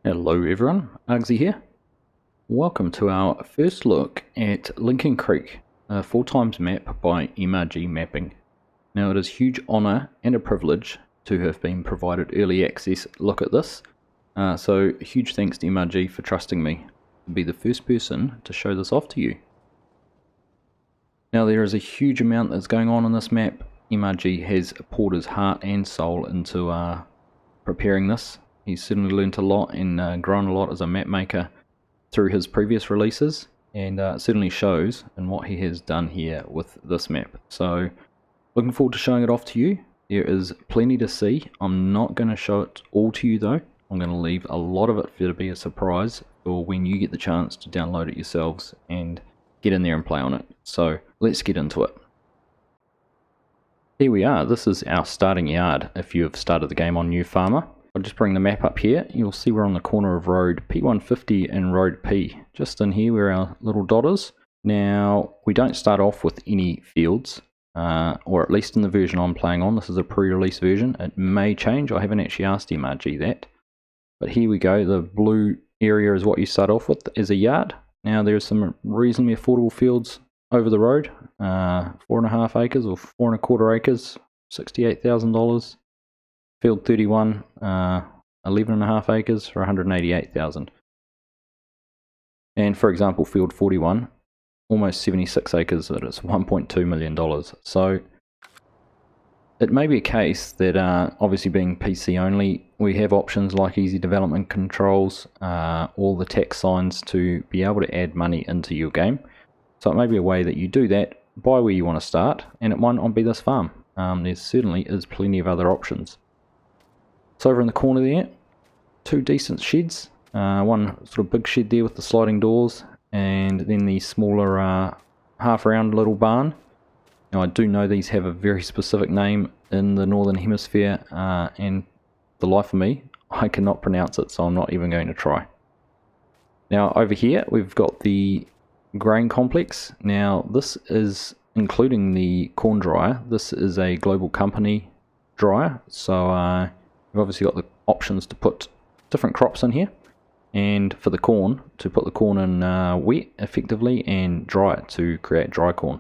Hello everyone, Argsy here. Welcome to our first look at Lincoln Creek, a 4x map by MRG Mapping. Now it is a huge honour and a privilege to have been provided early access look at this, so huge thanks to MRG for trusting me to be the first person to show this off to you. Now there is a huge amount that's going on in this map. MRG has poured his heart and soul into preparing this. He's certainly learnt a lot and grown a lot as a map maker through his previous releases, and it certainly shows in what he has done here with this map. So looking forward to showing it off to you. There is plenty to see. I'm not going to show it all to you though. I'm going to leave a lot of it for to be a surprise for when you get the chance to download it yourselves and get in there and play on it. So let's get into it. Here we are. This is our starting yard if you have started the game on New Farmer. I'll just bring the map up here. You'll see we're on the corner of road P150 and road P. Just in here where our little dot is. Now, we don't start off with any fields, or at least in the version I'm playing on. This is a pre-release version. It may change. I haven't actually asked MRG that. But here we go. The blue area is what you start off with as a yard. Now, there's some reasonably affordable fields over the road. 4.5 acres or 4.25 acres, $68,000. Field 31, 11.5 acres for $188,000. And for example, field 41, almost 76 acres, but it's $1.2 million. So it may be a case that obviously being PC only, we have options like easy development controls, all the tax signs to be able to add money into your game. So it may be a way that you do that, buy where you want to start, and it might not be this farm. There certainly is plenty of other options. So over in the corner there, two decent sheds. One sort of big shed there with the sliding doors, and then the smaller half-round little barn. Now I do know these have a very specific name in the Northern Hemisphere, and the life of me, I cannot pronounce it, so I'm not even going to try. Now over here we've got the grain complex. Now this is including the corn dryer. This is a global company dryer, so we've obviously got the options to put different crops in here, and for the corn, to put the corn in wet effectively and dry it to create dry corn.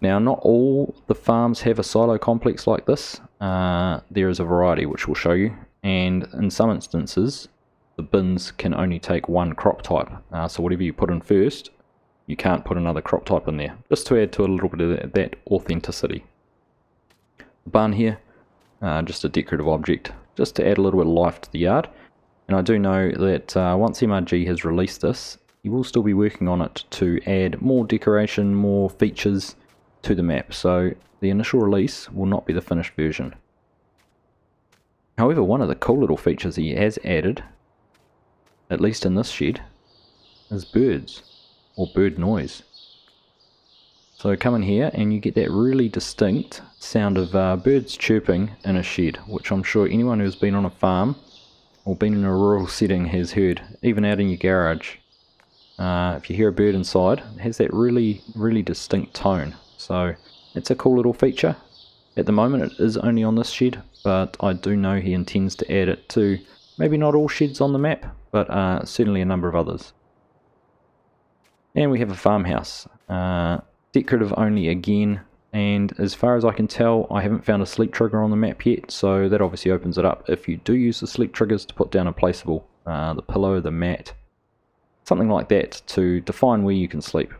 Now not all the farms have a silo complex like this. There is a variety which we'll show you, and in some instances the bins can only take one crop type, so whatever you put in first, you can't put another crop type in there, just to add to a little bit of that authenticity. The barn here, just a decorative object, just to add a little bit of life to the yard. And I do know that once MRG has released this, he will still be working on it to add more decoration, more features to the map. So the initial release will not be the finished version. However, one of the cool little features he has added, at least in this shed, is birds, or bird noise. So come in here and you get that really distinct sound of birds chirping in a shed, which I'm sure anyone who's been on a farm or been in a rural setting has heard, even out in your garage. If you hear a bird inside, it has that really, really distinct tone. So it's a cool little feature. At the moment it is only on this shed, but I do know he intends to add it to maybe not all sheds on the map, but certainly a number of others. And we have a farmhouse. Decorative only again, and as far as I can tell I haven't found a sleep trigger on the map yet, so that obviously opens it up if you do use the sleep triggers to put down a placeable, the pillow, the mat, something like that to define where you can sleep,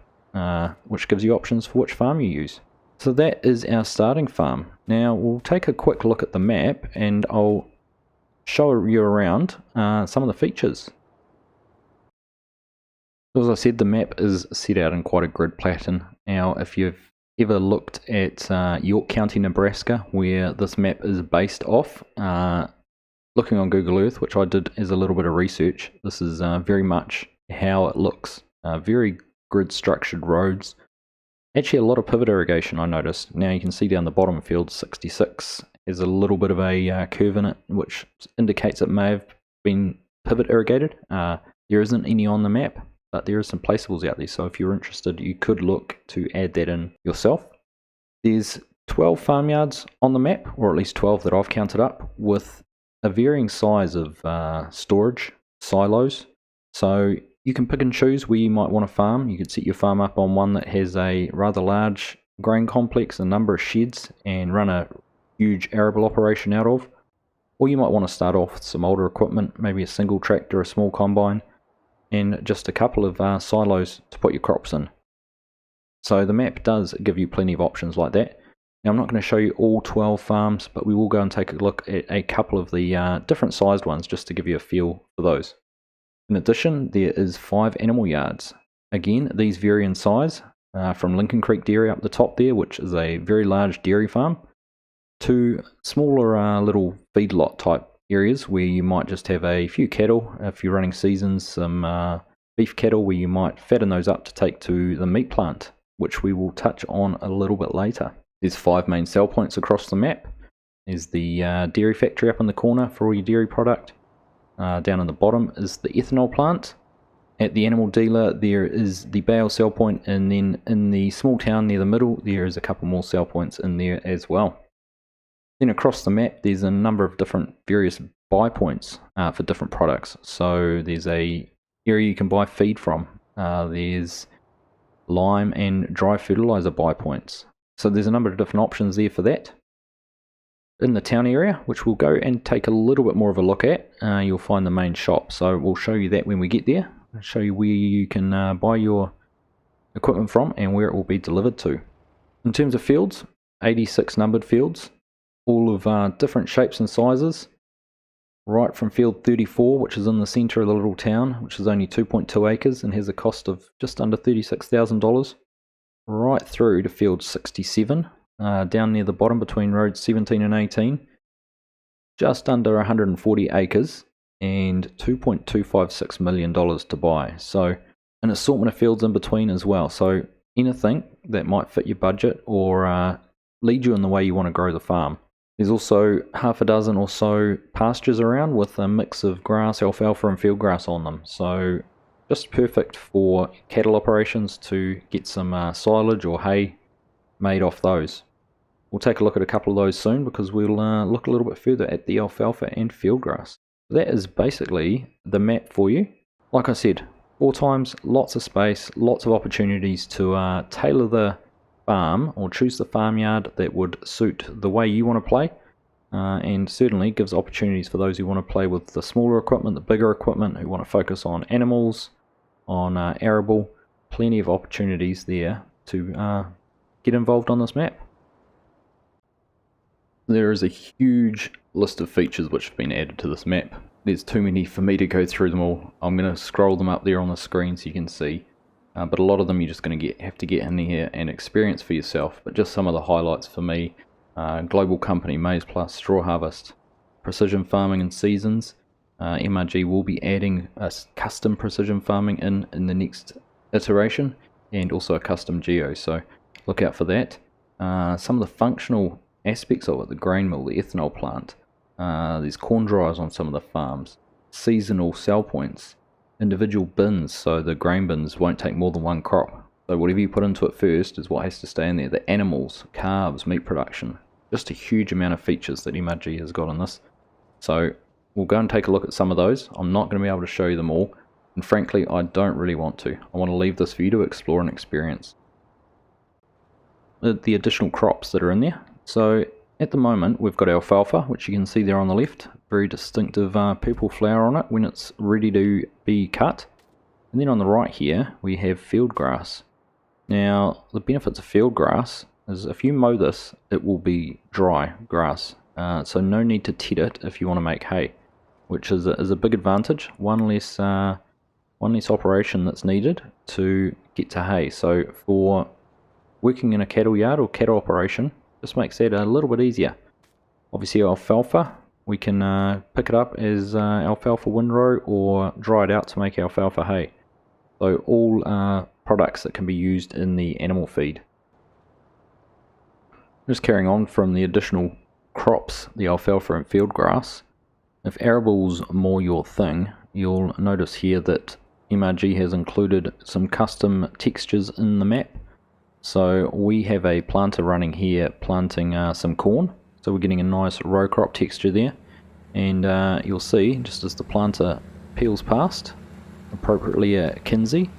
which gives you options for which farm you use. So that is our starting farm. Now we'll take a quick look at the map and I'll show you around some of the features. As I said, the map is set out in quite a grid pattern. Now, if you've ever looked at York County, Nebraska, where this map is based off, looking on Google Earth, which I did as a little bit of research, this is very much how it looks. Very grid structured roads. Actually a lot of pivot irrigation I noticed. Now you can see down the bottom field 66 has a little bit of a curve in it, which indicates it may have been pivot irrigated. There isn't any on the map, but there are some placeables out there, so if you're interested you could look to add that in yourself. There's 12 farmyards on the map, or at least 12 that I've counted up, with a varying size of storage silos. So you can pick and choose where you might want to farm. You could set your farm up on one that has a rather large grain complex, a number of sheds, and run a huge arable operation out of. Or you might want to start off with some older equipment, maybe a single tractor, a small combine, and just a couple of silos to put your crops in. So the map does give you plenty of options like that. Now I'm not going to show you all 12 farms, but we will go and take a look at a couple of the different sized ones just to give you a feel for those. In addition, there is 5 animal yards. Again, these vary in size, from Lincoln Creek Dairy up the top there, which is a very large dairy farm, to smaller little feedlot type areas where you might just have a few cattle, if you're running seasons, some beef cattle where you might fatten those up to take to the meat plant, which we will touch on a little bit later. There's 5 main sell points across the map. There's the dairy factory up in the corner for all your dairy product. Down in the bottom is the ethanol plant. At the animal dealer there is the bale sell point, and then in the small town near the middle there is a couple more sell points in there as well. Then across the map there's a number of different various buy points for different products. So there's a area you can buy feed from. There's lime and dry fertilizer buy points. So there's a number of different options there for that. In the town area, which we'll go and take a little bit more of a look at, you'll find the main shop. So we'll show you that when we get there. I'll show you where you can buy your equipment from and where it will be delivered to. In terms of fields, 86 numbered fields, all of different shapes and sizes. Right from field 34, which is in the centre of the little town, which is only 2.2 acres and has a cost of just under $36,000. Right through to field 67, down near the bottom between roads 17 and 18, just under 140 acres and $2.256 million to buy. So an assortment of fields in between as well. So anything that might fit your budget or lead you in the way you want to grow the farm. There's also half a dozen or so pastures around with a mix of grass, alfalfa and field grass on them. So just perfect for cattle operations to get some silage or hay made off those. We'll take a look at a couple of those soon because we'll look a little bit further at the alfalfa and field grass. That is basically the map for you. Like I said, 4 times, lots of space, lots of opportunities to tailor the farm or choose the farmyard that would suit the way you want to play. And certainly gives opportunities for those who want to play with the smaller equipment, the bigger equipment, who want to focus on animals, on arable. Plenty of opportunities there to get involved on this map. There is a huge list of features which have been added to this map. There's too many for me to go through them all. I'm going to scroll them up there on the screen so you can see. But a lot of them you're just going to have to get in here and experience for yourself. But just some of the highlights for me. Global company, Maize Plus, Straw Harvest, Precision Farming and Seasons. MRG will be adding a custom precision farming in the next iteration, and also a custom geo, so look out for that. Some of the functional aspects of it, the grain mill, the ethanol plant, there's corn dryers on some of the farms, seasonal sell points, individual bins, so the grain bins won't take more than one crop, so whatever you put into it first is what has to stay in there. The animals, calves, meat production, just a huge amount of features that MRG has got on this. So we'll go and take a look at some of those. I'm not going to be able to show you them all, and frankly I don't really want to. I want to leave this for you to explore and experience. The additional crops that are in there. So at the moment we've got alfalfa, which you can see there on the left, very distinctive purple flower on it when it's ready to be cut. And then on the right here we have field grass. Now the benefits of field grass is if you mow this it will be dry grass, so no need to ted it if you want to make hay, which is a big advantage. One less operation that's needed to get to hay. So for working in a cattle yard or cattle operation, this makes that a little bit easier. Obviously alfalfa, we can pick it up as alfalfa windrow or dry it out to make alfalfa hay. So all products that can be used in the animal feed. Just carrying on from the additional crops, the alfalfa and field grass. If arable's more your thing, you'll notice here that MRG has included some custom textures in the map. So we have a planter running here planting some corn, so we're getting a nice row crop texture there, And you'll see, just as the planter peels past, appropriately at Kinsey,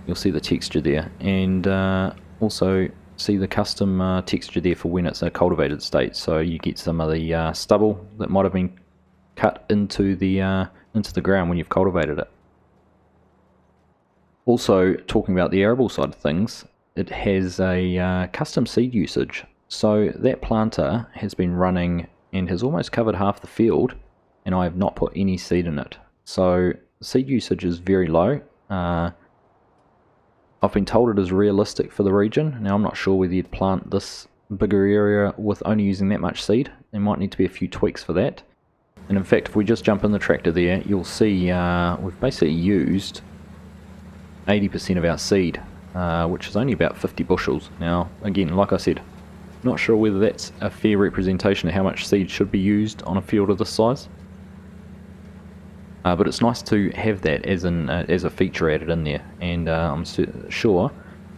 you'll see the texture there, and also see the custom texture there for when it's a cultivated state, so you get some of the stubble that might have been cut into the ground when you've cultivated it. Also, talking about the arable side of things, it has a custom seed usage. So that planter has been running and has almost covered half the field, and I have not put any seed in it. So seed usage is very low. I've been told it is realistic for the region. Now I'm not sure whether you'd plant this bigger area with only using that much seed. There might need to be a few tweaks for that. And in fact, if we just jump in the tractor there, you'll see we've basically used 80% of our seed, which is only about 50 bushels. Now again, like I said, not sure whether that's a fair representation of how much seed should be used on a field of this size, but it's nice to have that as a feature added in there, and I'm sure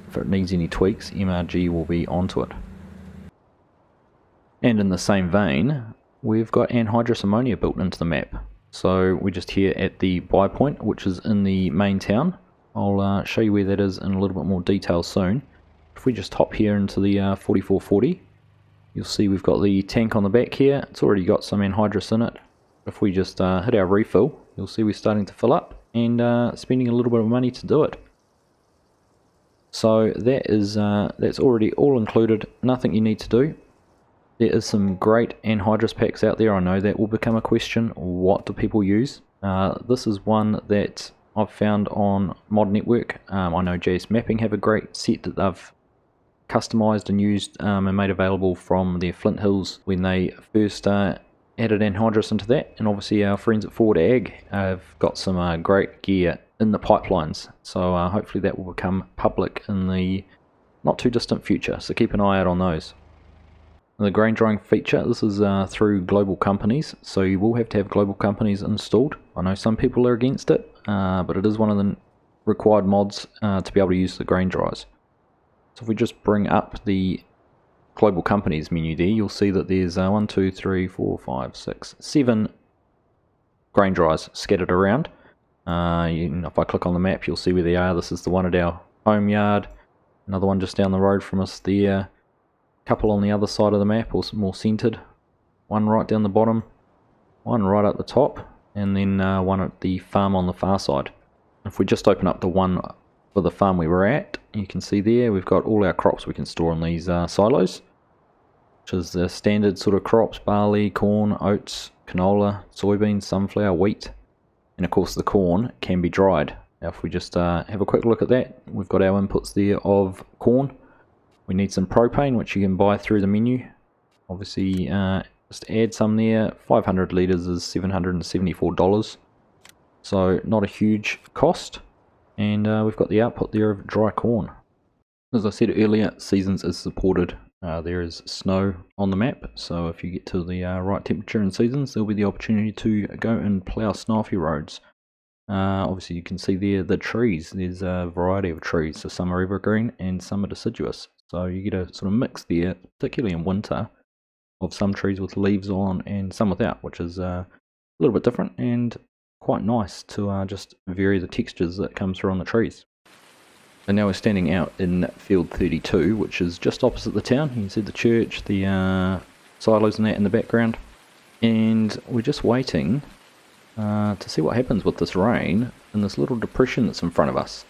if it needs any tweaks, MRG will be onto it. And in the same vein, we've got anhydrous ammonia built into the map. So we're just here at the buy point, which is in the main town. I'll show you where that is in a little bit more detail soon. If we just hop here into the 4440, you'll see we've got the tank on the back here. It's already got some anhydrous in it. If we just hit our refill, you'll see we're starting to fill up and spending a little bit of money to do it. So that is that's already all included, nothing you need to do. There is some great anhydrous packs out there. I know that will become a question. What do people use? This is one that I've found on Mod Network. I know JS Mapping have a great set that they've customized and used and made available from their Flint Hills when they first added anhydrous into that. And obviously our friends at Forward Ag have got some great gear in the pipelines. So hopefully that will become public in the not too distant future. So keep an eye out on those. The grain drying feature, this is through global companies, so you will have to have global companies installed. I know some people are against it, but it is one of the required mods to be able to use the grain dryers. So if we just bring up the global companies menu there, you'll see that there's 1, 2, 3, 4, 5, 6, 7 grain dryers scattered around. If I click on the map, you'll see where they are. This is the one at our home yard, another one just down the road from us there. Couple on the other side of the map, or more centered, one right down the bottom, one right at the top, and then one at the farm on the far side. If we just open up the one for the farm we were at, you can see there we've got all our crops we can store in these silos, which is the standard sort of crops: barley, corn, oats, canola, soybeans, sunflower, wheat, and of course the corn can be dried. Now if we just have a quick look at that, we've got our inputs there of corn. We need some propane, which you can buy through the menu. Obviously, just add some there. 500 litres is $774. So not a huge cost. And we've got the output there of dry corn. As I said earlier, seasons is supported. There is snow on the map, so if you get to the right temperature in seasons, there'll be the opportunity to go and plough snow off your roads. Obviously you can see there the trees. There's a variety of trees, so some are evergreen and some are deciduous. So you get a sort of mix there, particularly in winter, of some trees with leaves on and some without, which is a little bit different and quite nice to just vary the textures that come through on the trees. And now we're standing out in field 32, which is just opposite the town. You can see the church, the silos and that in the background. And we're just waiting to see what happens with this rain in this little depression that's in front of us.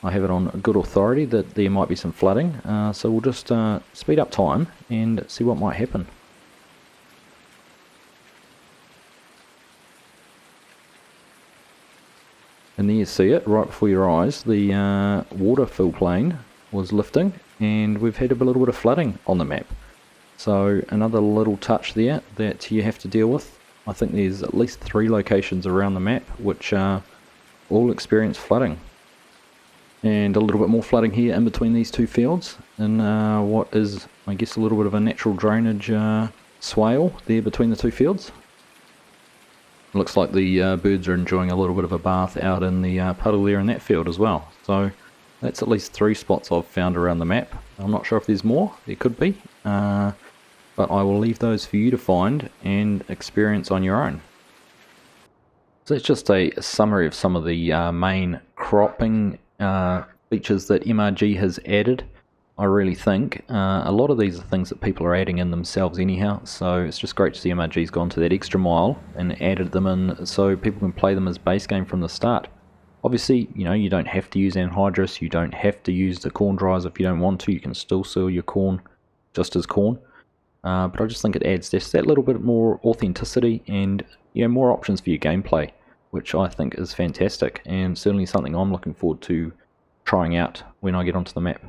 I have it on good authority that there might be some flooding, so we'll just speed up time and see what might happen. And there you see it, right before your eyes, the water fill plane was lifting, and we've had a little bit of flooding on the map. So another little touch there that you have to deal with. I think there's at least 3 locations around the map which all experience flooding. And a little bit more flooding here in between these 2 fields, in what is, I guess, a little bit of a natural drainage swale there between the 2 fields. Looks like the birds are enjoying a little bit of a bath out in the puddle there in that field as well. So that's at least 3 spots I've found around the map. I'm not sure if there's more, there could be. but I will leave those for you to find and experience on your own. So that's just a summary of some of the main cropping features that MRG has added. I really think a lot of these are things that people are adding in themselves anyhow, so it's just great to see MRG's gone to that extra mile and added them in so people can play them as base game from the start. Obviously, you know, you don't have to use anhydrous, you don't have to use the corn dryers if you don't want to. You can still sell your corn just as corn, but I just think it adds just that little bit more authenticity and, you know, more options for your gameplay, which I think is fantastic and certainly something I'm looking forward to trying out when I get onto the map.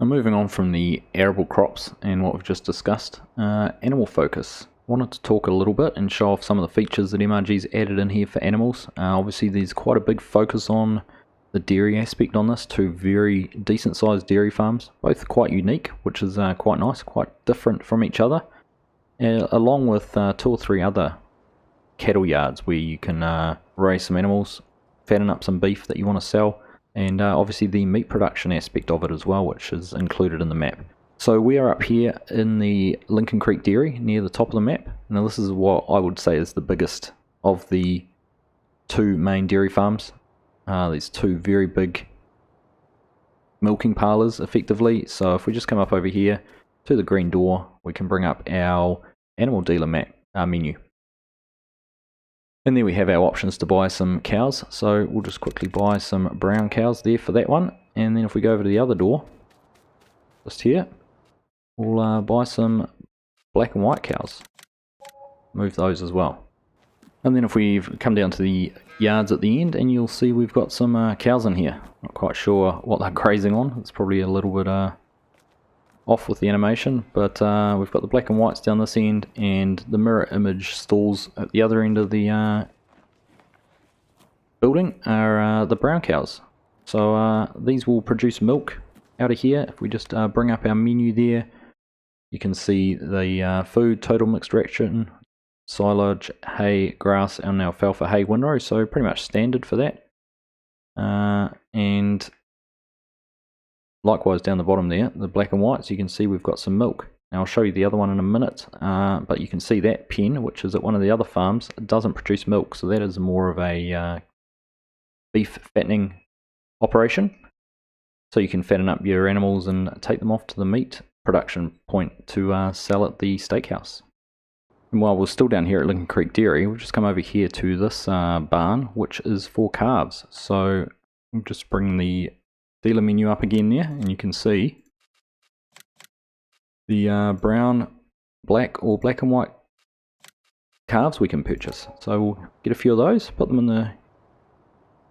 Now, moving on from the arable crops and what we've just discussed, animal focus. Wanted to talk a little bit and show off some of the features that MRG's added in here for animals. Obviously there's quite a big focus on the dairy aspect on this, two very decent sized dairy farms, both quite unique, which is quite nice, quite different from each other, along with 2 or 3 other cattle yards where you can raise some animals, fatten up some beef that you want to sell, and obviously the meat production aspect of it as well, which is included in the map. So we are up here in the Lincoln Creek Dairy near the top of the map. Now this is what I would say is the biggest of the 2 main dairy farms. There's 2 very big milking parlours effectively. So if we just come up over here to the green door, we can bring up our animal dealer menu. And there we have our options to buy some cows. So we'll just quickly buy some brown cows there for that one. And then if we go over to the other door, just here, we'll buy some black and white cows. Move those as well. And then if we come down to the yards at the end, and you'll see we've got some cows in here. Not quite sure what they're grazing on. It's probably a little bit off with the animation, but we've got the black and whites down this end, and the mirror image stalls at the other end of the building are the brown cows. So these will produce milk out of here. If we just bring up our menu there, you can see the food, total mixed ration, silage, hay, grass, and alfalfa hay windrow, so pretty much standard for that. And likewise down the bottom there, the black and whites, you can see we've got some milk. Now I'll show you the other one in a minute, but you can see that pen, which is at one of the other farms, doesn't produce milk, so that is more of a beef fattening operation. So you can fatten up your animals and take them off to the meat production point to sell at the steakhouse. And while we're still down here at Lincoln Creek Dairy, we'll just come over here to this barn, which is for calves. So we'll just bring the dealer menu up again there, and you can see the brown, black, or black and white calves we can purchase. So we'll get a few of those, put them in the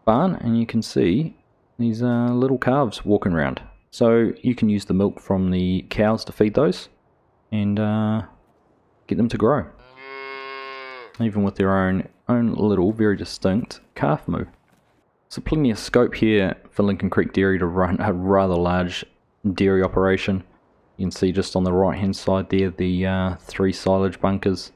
barn, and you can see these little calves walking around. So you can use the milk from the cows to feed those and get them to grow, even with their own little, very distinct calf moo. So plenty of scope here for Lincoln Creek Dairy to run a rather large dairy operation. You can see just on the right hand side there the 3 silage bunkers.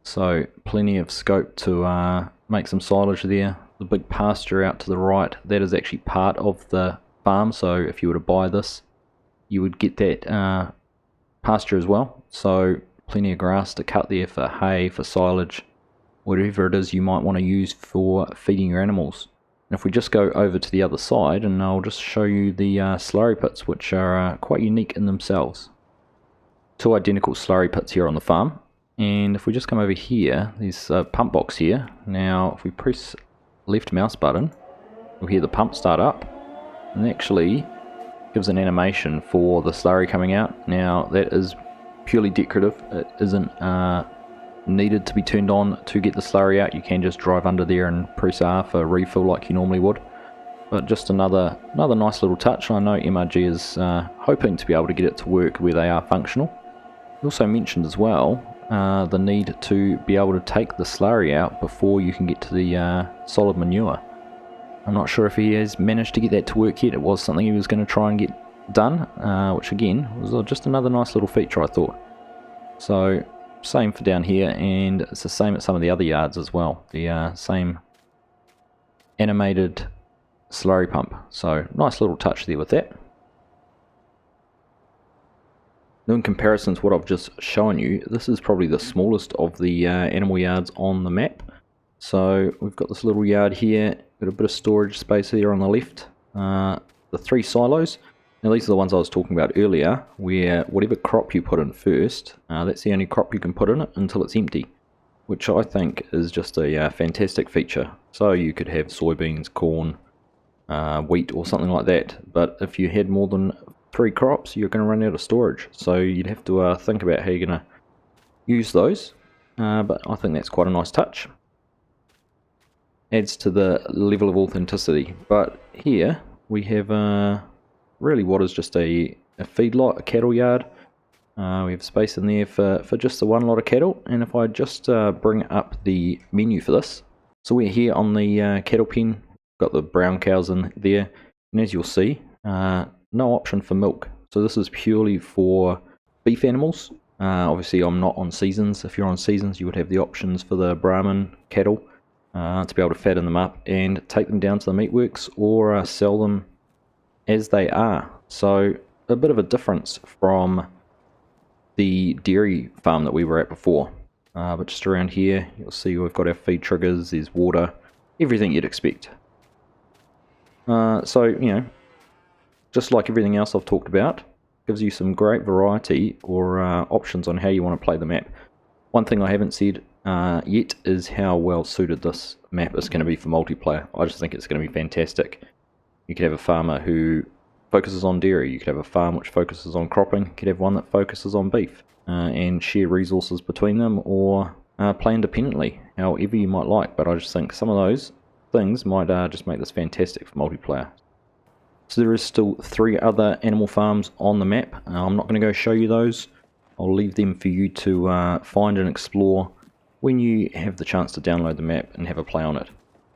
So plenty of scope to make some silage there. The big pasture out to the right, that is actually part of the farm, so if you were to buy this, you would get that pasture as well. So plenty of grass to cut there for hay, for silage, whatever it is you might want to use for feeding your animals. And if we just go over to the other side, and I'll just show you the slurry pits, which are quite unique in themselves. 2 identical slurry pits here on the farm, and if we just come over here, there's a pump box here. Now if we press left mouse button, we'll hear the pump start up, and actually gives an animation for the slurry coming out. Now that is purely decorative. It isn't needed to be turned on to get the slurry out. You can just drive under there and press R for refill like you normally would. But just another nice little touch. I know MRG is hoping to be able to get it to work where they are functional. He also mentioned as well the need to be able to take the slurry out before you can get to the solid manure. I'm not sure if he has managed to get that to work yet. It was something he was going to try and get done, which again was just another nice little feature, I thought. So same for down here, and it's the same at some of the other yards as well. The same animated slurry pump. So nice little touch there with that. Now in comparison to what I've just shown you, this is probably the smallest of the animal yards on the map. So we've got this little yard here, got a bit of storage space here on the left, the 3 silos. Now these are the ones I was talking about earlier, where whatever crop you put in first, that's the only crop you can put in it until it's empty, which I think is just a fantastic feature. So you could have soybeans, corn, wheat or something like that, but if you had more than 3 crops, you're going to run out of storage, so you'd have to think about how you're going to use those, but I think that's quite a nice touch. Adds to the level of authenticity. But here we have really what is just a feedlot, a cattle yard. We have space in there for just the one lot of cattle, and if I just bring up the menu for this, so we're here on the cattle pen, got the brown cows in there, and as you'll see, no option for milk. So this is purely for beef animals. Obviously I'm not on seasons. If you're on seasons, you would have the options for the Brahman cattle to be able to fatten them up and take them down to the meatworks or sell them as they are. So a bit of a difference from the dairy farm that we were at before. But just around here, you'll see we've got our feed triggers, there's water, everything you'd expect. So, you know, just like everything else I've talked about, gives you some great variety or options on how you want to play the map. One thing I haven't said yet is how well suited this map is going to be for multiplayer. I just think it's going to be fantastic. You could have a farmer who focuses on dairy, you could have a farm which focuses on cropping, you could have one that focuses on beef, and share resources between them, or play independently, however you might like. But I just think some of those things might just make this fantastic for multiplayer. So there is still 3 other animal farms on the map. I'm not going to go show you those. I'll leave them for you to find and explore when you have the chance to download the map and have a play on it.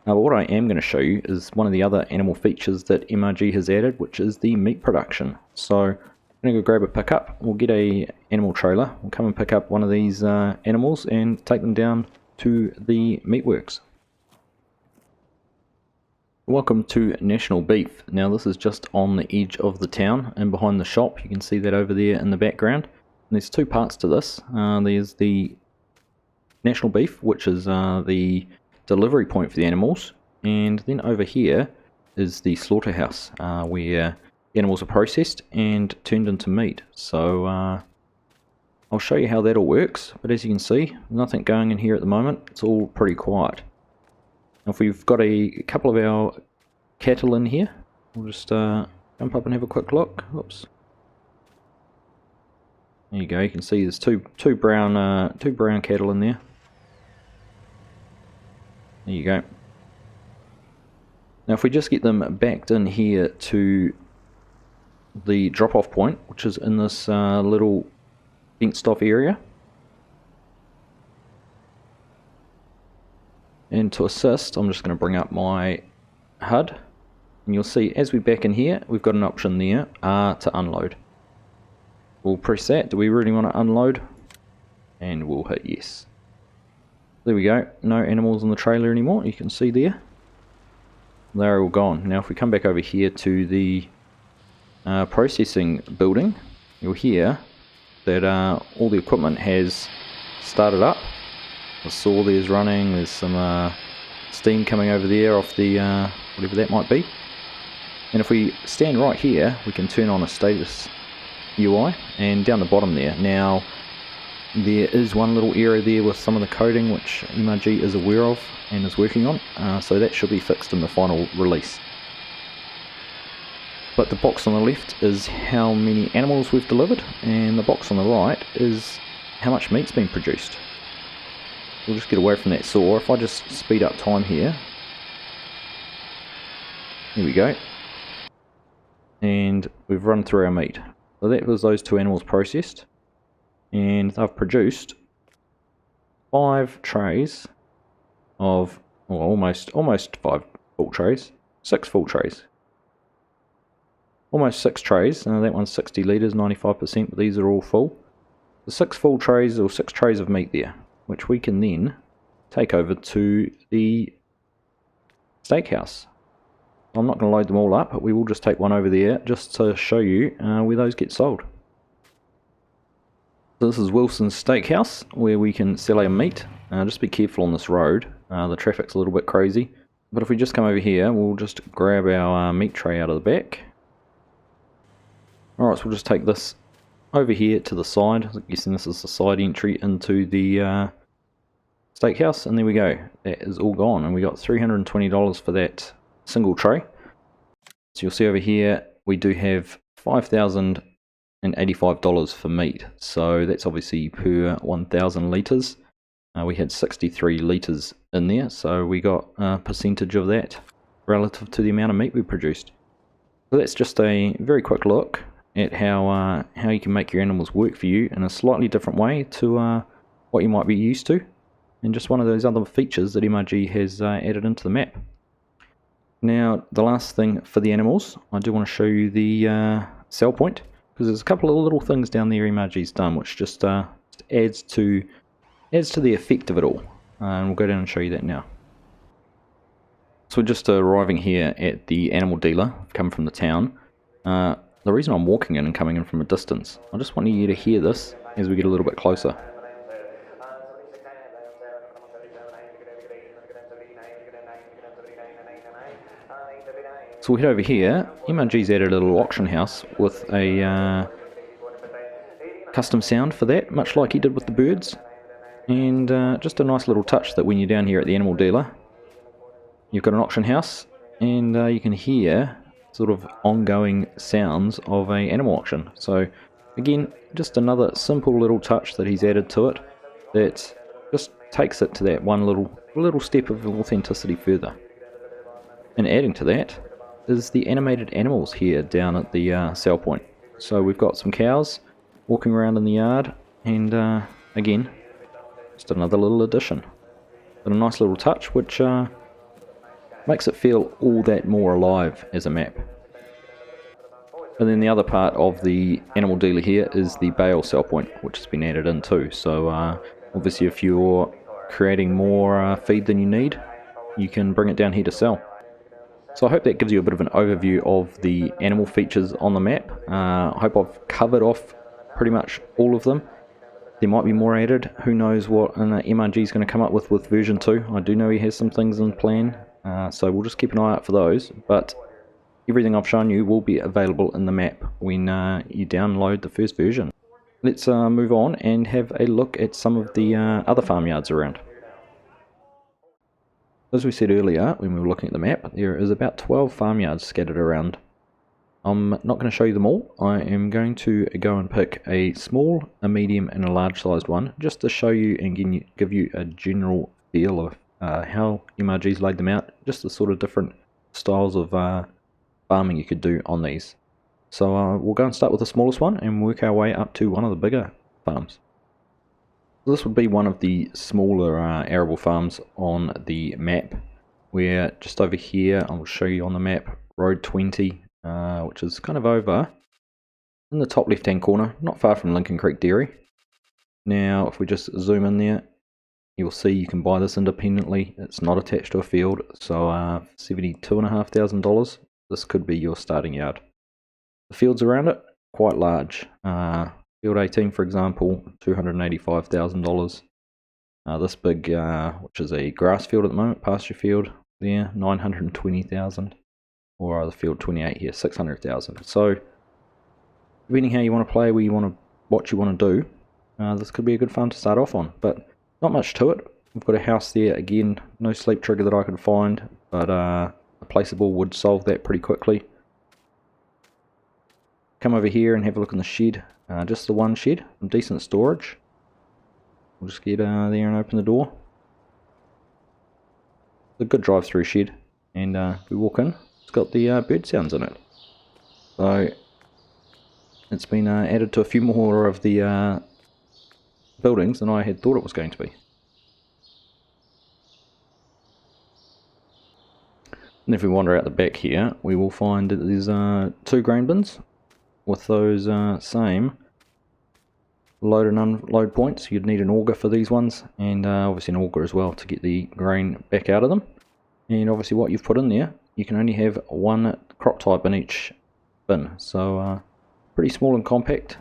But what I am going to show you is one of the other animal features that MRG has added, which is the meat production. So I'm going to go grab a pickup. We'll get a animal trailer. We'll come and pick up one of these animals and take them down to the meatworks. Welcome to National Beef. Now this is just on the edge of the town and behind the shop. You can see that over there in the background. And there's 2 parts to this. There's the National Beef, which is the delivery point for the animals, and then over here is the slaughterhouse where the animals are processed and turned into meat. So I'll show you how that all works, but as you can see, nothing going in here at the moment. It's all pretty quiet. If we've got a couple of our cattle in here, we'll just jump up and have a quick look. Oops. There you go. You can see there's two brown cattle in there. There you go. Now if we just get them backed in here to the drop-off point, which is in this little fenced off area. And to assist, I'm just going to bring up my HUD, and you'll see as we back in here, we've got an option there, to unload. We'll press that. Do we really want to unload? And we'll hit yes. There we go. No animals in the trailer anymore. You can see there. They're all gone. Now if we come back over here to the processing building, you'll hear that all the equipment has started up. The saw there's running, there's some steam coming over there off the whatever that might be. And if we stand right here, we can turn on a status UI, and down the bottom there, now there is one little area there with some of the coding which MRG is aware of and is working on, so that should be fixed in the final release. But the box on the left is how many animals we've delivered, and the box on the right is how much meat's been produced. We'll just get away from that saw. If I just speed up time here, here we go, and we've run through our meat. So that was those 2 animals processed, and they've produced 5 trays of, well, almost 5 full trays, 6 full trays, almost 6 trays. That one's 60 litres, 95%, but these are all full. The 6 full trays, or 6 trays of meat there, which we can then take over to the steakhouse. I'm not going to load them all up, but we will just take one over there just to show you where those get sold. This is Wilson's Steakhouse, where we can sell our meat. Just be careful on this road, the traffic's a little bit crazy. But if we just come over here, we'll just grab our meat tray out of the back. Alright, so we'll just take this over here to the side. I'm guessing this is the side entry into the steakhouse, and there we go. That is all gone, and we got $320 for that single tray. So you'll see over here, we do have $5,085 for meat. So that's obviously per 1,000 litres. We had 63 litres in there, so we got a percentage of that relative to the amount of meat we produced. So that's just a very quick look at how you can make your animals work for you in a slightly different way to what you might be used to, and just one of those other features that MRG has added into the map. Now, the last thing for the animals, I do want to show you the sell point, because there's a couple of little things down there MRG's done, which just adds to the effect of it all. And we'll go down and show you that now. So we're just arriving here at the animal dealer. I've come from the town. The reason I'm walking in and coming in from a distance, I just want you to hear this as we get a little bit closer. So we'll head over here. MRG's added a little auction house with a custom sound for that, much like he did with the birds. And just a nice little touch that when you're down here at the animal dealer, you've got an auction house, and you can hear sort of ongoing sounds of an animal auction. So again, just another simple little touch that he's added to it that just takes it to that one little step of authenticity further. And adding to that is the animated animals here down at the sell point. So we've got some cows walking around in the yard, and again, just another little addition. But a nice little touch which makes it feel all that more alive as a map. And then the other part of the animal dealer here is the bale sell point, which has been added in too. So obviously if you're creating more feed than you need, you can bring it down here to sell. So I hope that gives you a bit of an overview of the animal features on the map. I hope I've covered off pretty much all of them. There might be more added. Who knows what MRG is going to come up with version 2. I do know he has some things in plan, so we'll just keep an eye out for those. But everything I've shown you will be available in the map when you download the first version. Let's move on and have a look at some of the other farmyards around. As we said earlier when we were looking at the map, there is about 12 farmyards scattered around. I'm not going to show you them all. I am going to go and pick a small, a medium and a large sized one, just to show you and give you a general feel of how MRG's laid them out, just the sort of different styles of farming you could do on these. So we'll go and start with the smallest one and work our way up to one of the bigger farms. So this would be one of the smaller arable farms on the map, where just over here, I'll show you on the map, Road 20, which is kind of over in the top left hand corner, not far from Lincoln Creek Dairy. Now if we just zoom in there, you'll see you can buy this independently. It's not attached to a field, so $72,500, this could be your starting yard. The fields around it, quite large. Field 18 for example, $285,000. This big, which is a grass field at the moment, pasture field there, $920,000. Or the field 28 here, $600,000. So depending how you want to play, what you want to do, this could be a good farm to start off on. But not much to it. We've got a house there, again, no sleep trigger that I could find, but a placeable would solve that pretty quickly. Come over here and have a look in the shed, just the one shed, some decent storage. We'll just get there and open the door. It's a good drive-through shed, and we walk in. It's got the bird sounds in it. So it's been added to a few more of the buildings than I had thought it was going to be. And if we wander out the back here, we will find that there's 2 grain bins with those same load and unload points. You'd need an auger for these ones, and obviously an auger as well to get the grain back out of them. And obviously what you've put in there, you can only have one crop type in each bin, so pretty small and compact.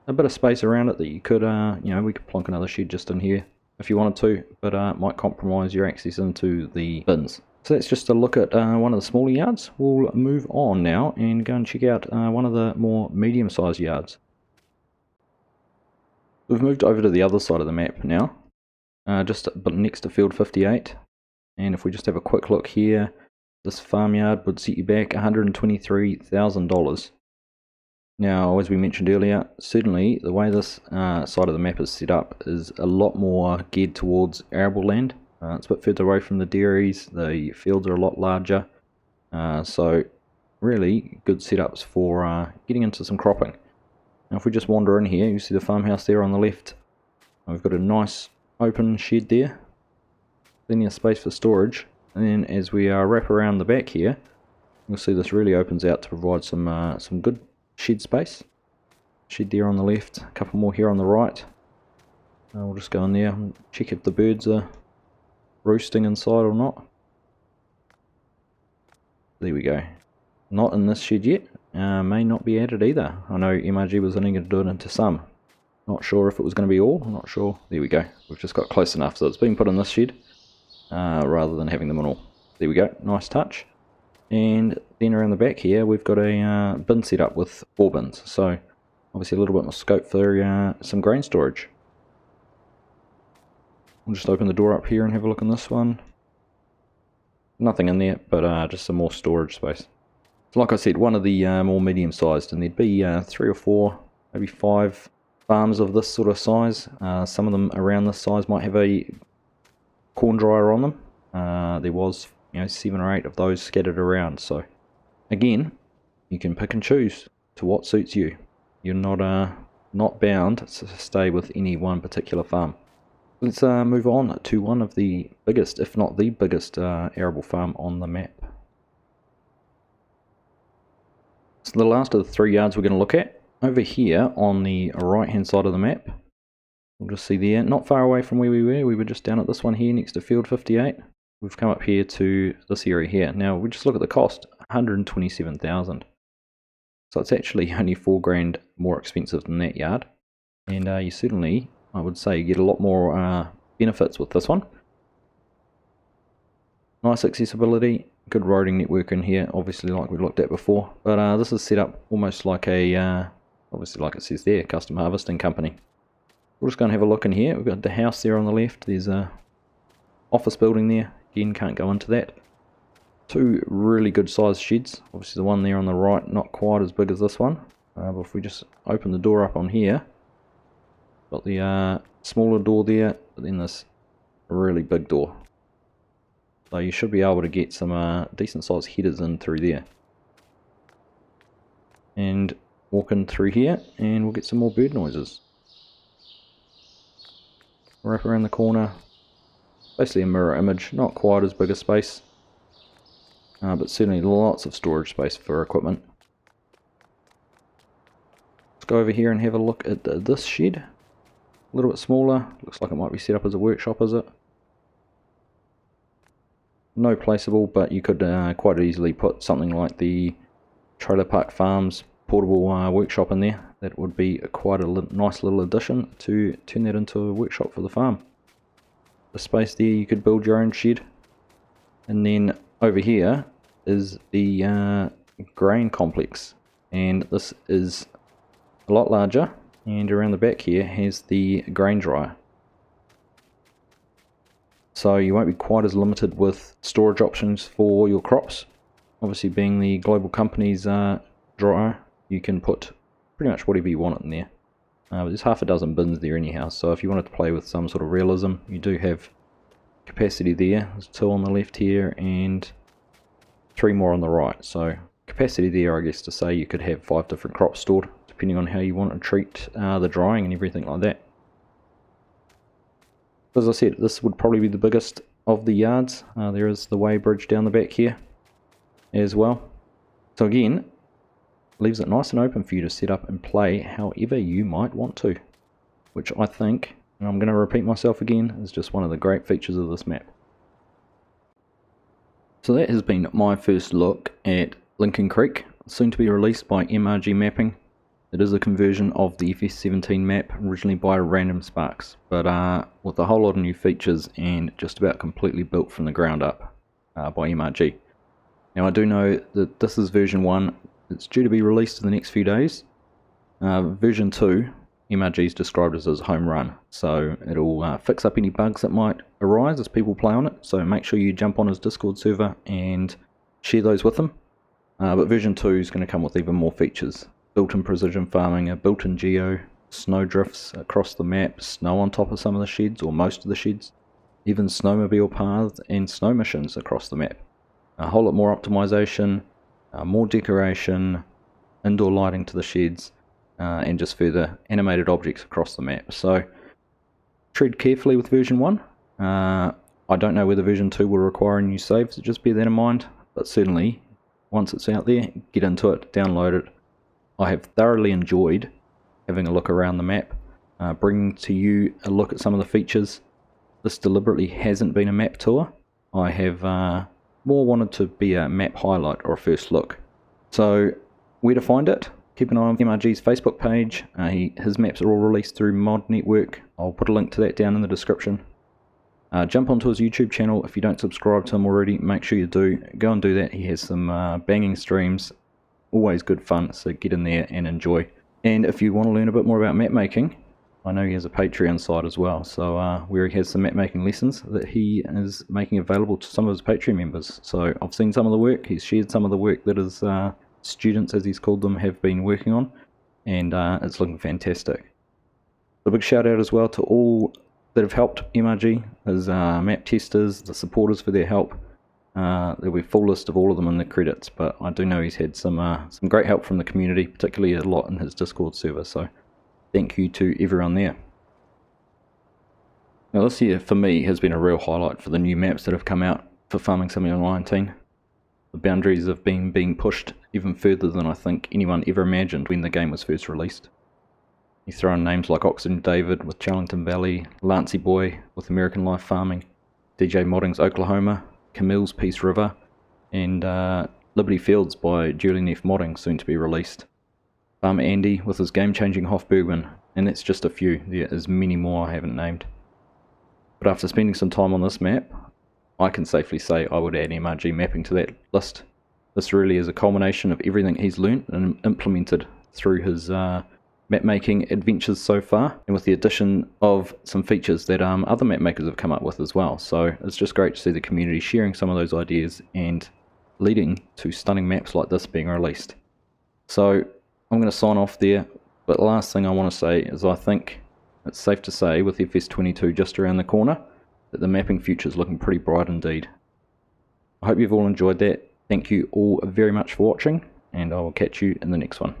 a bit of space around it that you could, you know, we could plonk another shed just in here if you wanted to, but it might compromise your access into the bins. So that's just a look at one of the smaller yards. We'll move on now and go and check out one of the more medium-sized yards. We've moved over to the other side of the map now, just next to field 58. And if we just have a quick look here, this farmyard would set you back $123,000. Now, as we mentioned earlier, certainly the way this side of the map is set up is a lot more geared towards arable land. It's a bit further away from the dairies, the fields are a lot larger, so really good setups for getting into some cropping. Now if we just wander in here, you see the farmhouse there on the left. We've got a nice open shed there, plenty of space for storage, and then as we wrap around the back here, you'll see this really opens out to provide some good shed space. Shed there on the left, a couple more here on the right. We'll just go in there and check if the birds are roosting inside or not. There we go. Not in this shed yet. May not be added either. I know MRG was only going to do it into some. Not sure if it was going to be all. I'm not sure. There we go. We've just got close enough. So it's been put in this shed rather than having them in all. There we go. Nice touch. And then around the back here we've got a bin set up with 4 bins. So obviously a little bit more scope for some grain storage. We'll just open the door up here and have a look in this one. Nothing in there, but just some more storage space. So like I said, one of the more medium sized, and there'd be 3 or 4, maybe 5 farms of this sort of size. Some of them around this size might have a corn dryer on them. There was 7 or 8 of those scattered around. So again, you can pick and choose to what suits you. You're not bound to stay with any one particular farm. Let's move on to one of the biggest, if not the biggest, arable farm on the map. So the last of the 3 yards we're going to look at, over here on the right hand side of the map, we'll just see there, not far away from where we were just down at this one here next to field 58. We've come up here to this area here. Now we just look at the cost, $127,000. So it's actually only $4,000 more expensive than that yard, and you certainly, I would say, you get a lot more benefits with this one. Nice accessibility, good roading network in here, obviously like we looked at before, but this is set up almost like a, obviously like it says there, custom harvesting company. We'll just go and have a look in here. We've got the house there on the left, there's a office building there, again can't go into that. 2 really good sized sheds, obviously the one there on the right not quite as big as this one, but if we just open the door up on here, got the smaller door there, but then this really big door. So you should be able to get some decent sized headers in through there. And walk in through here and we'll get some more bird noises. Wrap around the corner. Basically a mirror image, not quite as big a space. But certainly lots of storage space for equipment. Let's go over here and have a look at this shed. A little bit smaller, looks like it might be set up as a workshop, is it? No placeable, but you could quite easily put something like the Trailer Park Farms portable workshop in there. That would be quite a nice little addition to turn that into a workshop for the farm. The space there, you could build your own shed. And then over here is the grain complex, and this is a lot larger, and around the back here has the grain dryer. So you won't be quite as limited with storage options for your crops. Obviously being the global company's dryer, you can put pretty much whatever you want in there. But there's half a dozen bins there anyhow, so if you wanted to play with some sort of realism, you do have capacity there. There's 2 on the left here and 3 more on the right. So capacity there, I guess, to say you could have 5 different crops stored, depending on how you want to treat the drying and everything like that. As I said, this would probably be the biggest of the yards. There is the weighbridge down the back here as well. So again, leaves it nice and open for you to set up and play however you might want to, which I think, and I'm going to repeat myself again, is just one of the great features of this map. So that has been my first look at Lincoln Creek, soon to be released by MRG Mapping. It is a conversion of the FS19 map originally by RandomSPARKS, but with a whole lot of new features and just about completely built from the ground up by MRG. Now I do know that this is version 1, it's due to be released in the next few days. Version 2, MRG's described as his home run, so it'll fix up any bugs that might arise as people play on it, so make sure you jump on his Discord server and share those with him. But version 2 is going to come with even more features. Built-in precision farming, a built-in geo, snow drifts across the map, snow on top of some of the sheds or most of the sheds, even snowmobile paths and snow missions across the map. A whole lot more optimization, more decoration, indoor lighting to the sheds, and just further animated objects across the map. So tread carefully with version 1. I don't know whether version 2 will require new saves, so just bear that in mind, but certainly once it's out there, get into it, download it. I have thoroughly enjoyed having a look around the map, bringing to you a look at some of the features. This deliberately hasn't been a map tour. I have more wanted to be a map highlight or a first look. So where to find it? Keep an eye on MRG's Facebook page. His maps are all released through Mod Network. I'll put a link to that down in the description. Jump onto his YouTube channel. If you don't subscribe to him already, make sure you do. Go and do that. He has some banging streams. Always good fun, so get in there and enjoy. And if you want to learn a bit more about map making, I know he has a Patreon site as well, so where he has some map making lessons that he is making available to some of his Patreon members. So I've seen some of the work, he's shared some of the work that his students, as he's called them, have been working on, and it's looking fantastic. A big shout out as well to all that have helped MRG, his map testers, the supporters for their help. There'll be a full list of all of them in the credits, but I do know he's had some great help from the community, particularly a lot in his Discord server, so thank you to everyone there. Now this year for me has been a real highlight for the new maps that have come out for Farming Simulator 19. The boundaries have been being pushed even further than I think anyone ever imagined when the game was first released. You throw in names like Oxygen David with Charlington Valley, Lancey Boy with American Life Farming, DJ Modding's Oklahoma, Camille's Peace River, and Liberty Fields by Julie Neff Modding, soon to be released. Farmer Andy with his game-changing Hofbergman, and that's just a few. There is many more I haven't named. But after spending some time on this map, I can safely say I would add MRG Mapping to that list. This really is a culmination of everything he's learnt and implemented through his map making adventures so far, and with the addition of some features that other map makers have come up with as well. So it's just great to see the community sharing some of those ideas and leading to stunning maps like this being released. So I'm going to sign off there, but the last thing I want to say is I think it's safe to say with FS22 just around the corner that the mapping future is looking pretty bright indeed. I hope you've all enjoyed that. Thank you all very much for watching, and I will catch you in the next one.